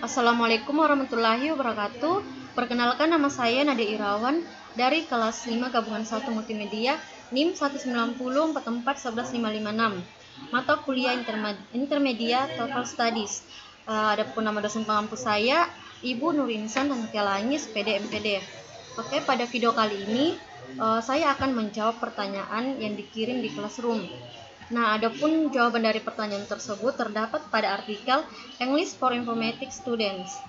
Assalamualaikum warahmatullahi wabarakatuh. Perkenalkan, nama saya Nadia Irawan dari kelas 5 gabungan 1 multimedia NIM 190441156. Mata kuliah intermedia Total Studies. Adapun nama dosen pengampu saya Ibu Nur Insan Tantialangis, PD MPD. Oke, pada video kali ini saya akan menjawab pertanyaan yang dikirim di classroom. Nah, adapun jawaban dari pertanyaan tersebut terdapat pada artikel English for Informatics Students.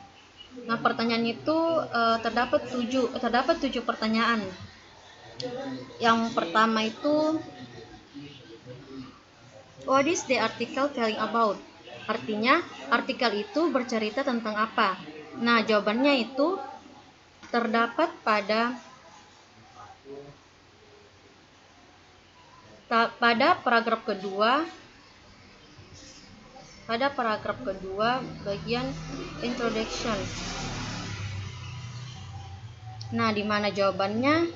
Nah, pertanyaan itu terdapat 7 pertanyaan. Yang pertama itu, what is the article telling about? Artinya, artikel itu bercerita tentang apa? Nah, jawabannya itu terdapat pada paragraf kedua bagian introduction. Nah, di mana jawabannya?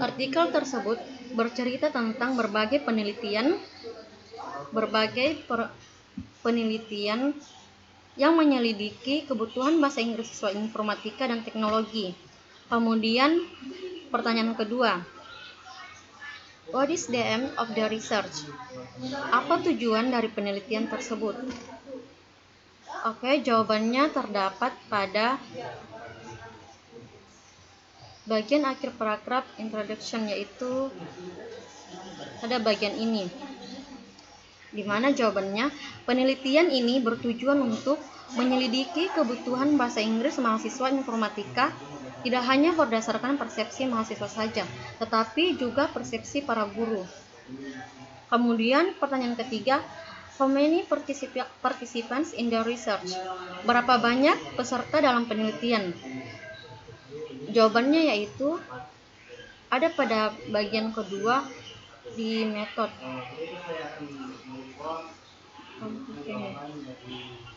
Artikel tersebut bercerita tentang berbagai penelitian yang menyelidiki kebutuhan bahasa Inggris siswa informatika dan teknologi. Kemudian pertanyaan kedua, what is the aim of the research? Apa tujuan dari penelitian tersebut? Oke, jawabannya terdapat pada bagian akhir paragraf introduction, yaitu pada bagian ini, di mana jawabannya, penelitian ini bertujuan untuk menyelidiki kebutuhan bahasa Inggris mahasiswa informatika tidak hanya berdasarkan persepsi mahasiswa saja, tetapi juga persepsi para guru. Kemudian pertanyaan ketiga, how many participants in the research? Berapa banyak peserta dalam penelitian? Jawabannya yaitu ada pada bagian kedua di metode.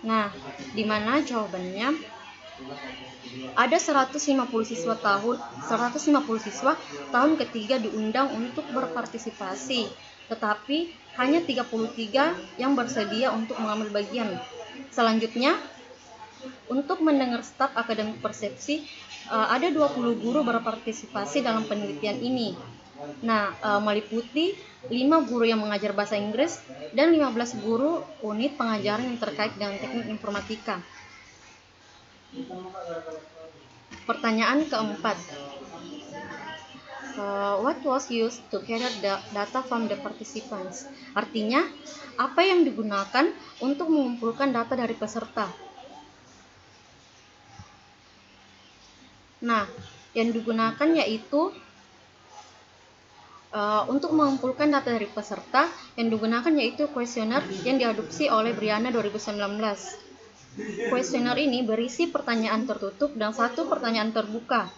Nah, di mana jawabannya ada 150 siswa tahun ketiga diundang untuk berpartisipasi, tetapi hanya 33 yang bersedia untuk mengambil bagian. Selanjutnya, untuk mendengar staf akademik persepsi, ada 20 guru berpartisipasi dalam penelitian ini. Nah, meliputi 5 guru yang mengajar bahasa Inggris dan 15 guru unit pengajaran yang terkait dengan teknik informatika. Pertanyaan keempat, what was used to gather the data from the participants? Artinya, apa yang digunakan untuk mengumpulkan data dari peserta? Nah, yang digunakan yaitu untuk mengumpulkan data dari peserta, yang digunakan yaitu kuesioner yang diadopsi oleh Briana 2019. Kuesioner ini berisi pertanyaan tertutup dan 1 pertanyaan terbuka.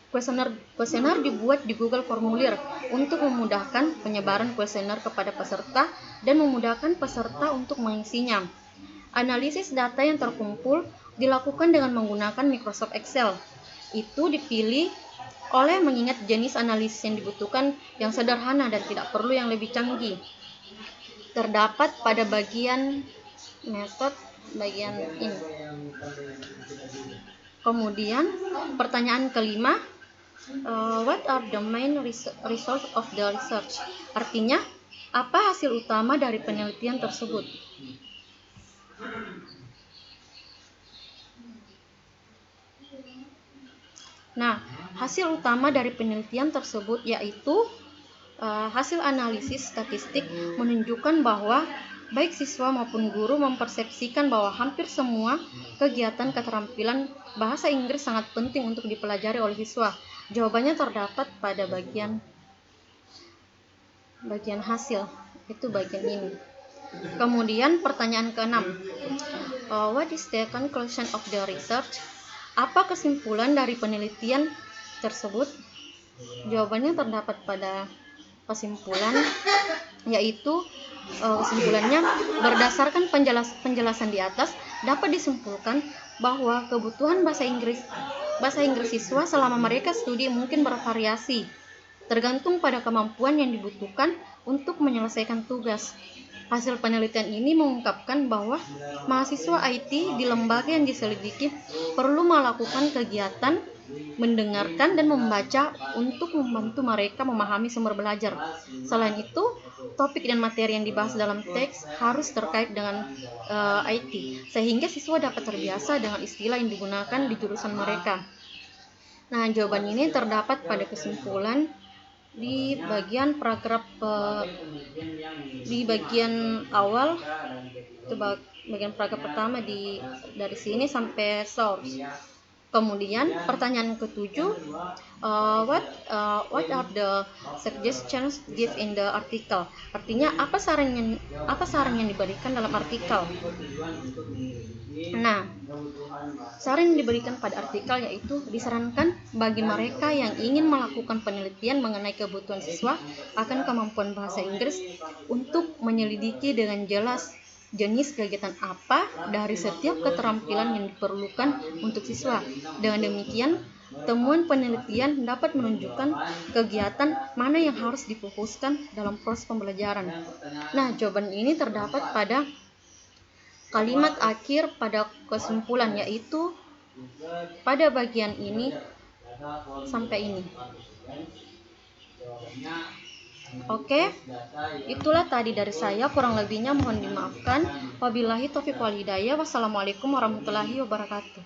Kuesioner dibuat di Google Formulir untuk memudahkan penyebaran kuesioner kepada peserta dan memudahkan peserta untuk mengisinya. Analisis data yang terkumpul dilakukan dengan menggunakan Microsoft Excel. Itu dipilih oleh mengingat jenis analisis yang dibutuhkan yang sederhana dan tidak perlu yang lebih canggih. Terdapat pada bagian metode bagian ini. Kemudian pertanyaan kelima, what are the main results of the research? Artinya, apa hasil utama dari penelitian tersebut? Nah, hasil utama dari penelitian tersebut yaitu hasil analisis statistik menunjukkan bahwa baik siswa maupun guru mempersepsikan bahwa hampir semua kegiatan keterampilan bahasa Inggris sangat penting untuk dipelajari oleh siswa. Jawabannya terdapat pada bagian hasil, itu bagian ini. Kemudian pertanyaan ke-6, what is the conclusion of the research? Apa kesimpulan dari penelitian tersebut? Jawabannya terdapat pada kesimpulan, yaitu kesimpulannya, berdasarkan penjelasan di atas dapat disimpulkan bahwa kebutuhan bahasa Inggris siswa selama mereka studi mungkin bervariasi, tergantung pada kemampuan yang dibutuhkan untuk menyelesaikan tugas. Hasil penelitian ini mengungkapkan bahwa mahasiswa IT di lembaga yang diselidiki perlu melakukan kegiatan mendengarkan dan membaca untuk membantu mereka memahami sumber belajar. Selain itu, topik dan materi yang dibahas dalam teks harus terkait dengan IT, sehingga siswa dapat terbiasa dengan istilah yang digunakan di jurusan mereka. Nah, jawaban ini terdapat pada kesimpulan di bagian paragraf di bagian awal, itu bagian paragraf pertama dari sini sampai source. Kemudian pertanyaan ketujuh, what are the suggestions give in the article? Artinya apa saran yang diberikan dalam artikel? Nah, saran yang diberikan pada artikel yaitu disarankan bagi mereka yang ingin melakukan penelitian mengenai kebutuhan siswa akan kemampuan bahasa Inggris untuk menyelidiki dengan jelas jenis kegiatan apa dari setiap keterampilan yang diperlukan untuk siswa. Dengan demikian, temuan penelitian dapat menunjukkan kegiatan mana yang harus difokuskan dalam proses pembelajaran. Nah, jawaban ini terdapat pada kalimat akhir pada kesimpulan, yaitu pada bagian ini sampai ini. Oke, itulah tadi dari saya, kurang lebihnya mohon dimaafkan. Wabillahi taufiq wal hidayah. Wassalamualaikum warahmatullahi wabarakatuh.